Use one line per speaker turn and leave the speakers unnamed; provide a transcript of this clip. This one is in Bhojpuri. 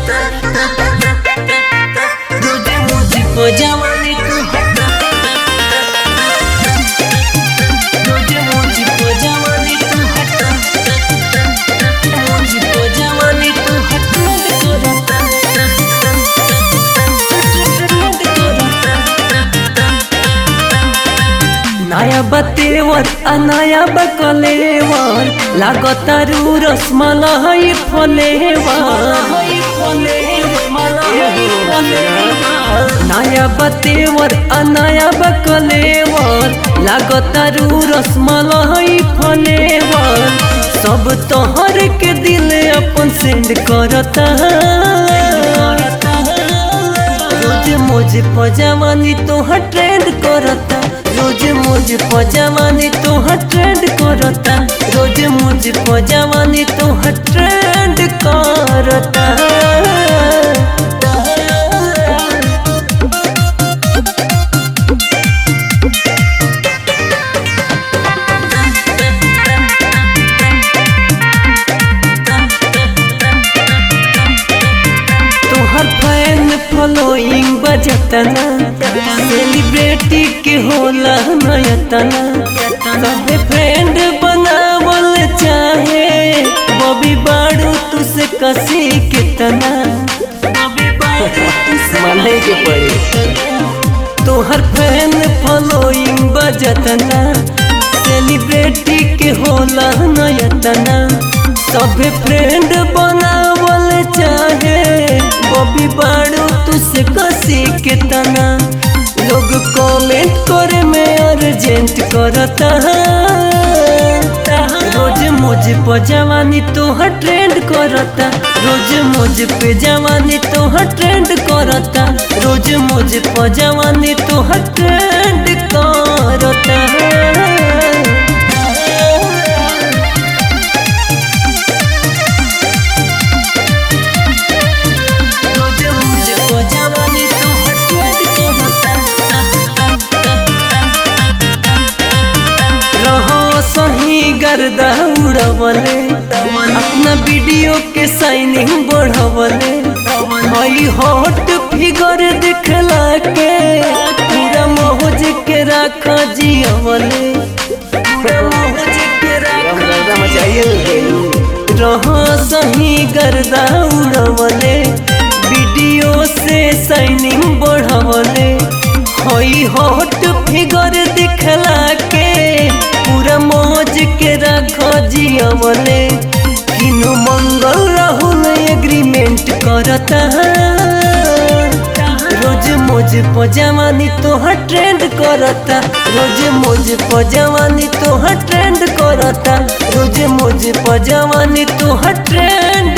रोज मुझको जवानी तू रोज मुझको जवानी तू मुझको जवानी तू नया बतेवर नया बकलेवर लागतारू रसमलाई फलेवर नया बतेवर नया बकलेवर लागतारू रसमलाई फलेवर सब तोहर के दिल अपन सेंड करता रोज मुझे पजामानी तोहर ट्रेंड करता रोज मुझे पजामानी तोहर ट्रेंड करता रोज मुझे पजामानी तोहर ट्रेंड करता फॉलोइंग बजतना सेलिब्रिटी के होला नयतना सबे फ्रेंड बनावल चाहे बॉबी बाड़ू तुसे कसी कितना
माने के पड़े
तोहर फैन फॉलोइंग बजतना सेलिब्रिटी के होला नयतना सबे फ्रेंड बनावल चाहे बॉबी बाड़ू तुसे कसी कितना लोग कमेंट करे में अर्जेंट करता रोज मुझे पजामानी तोहर ट्रेंड करता रोज मुझे पे जवानी तोहर ट्रेंड करता रोज मुझे पजामानी तोहर ट्रेंड करता गर्दा उड़वले अपना वीडियो के साइनिंग बढ़वले हई हॉट फिगर दिखला के पूरा मौज के रखा जियवले रहा सही गर्दा उड़वले वीडियो से साइनिंग बढ़वले हई हॉट फिगर दिखला के पूरा मौज के रखो जियवले किनु मंगल राहुल एग्रीमेंट करता रोज मुझे पजामानी तोहर ट्रेंड करता रोज मुझे पजामानी तोहर ट्रेंड करता रोज मुझे पजामानी तोहर ट्रेंड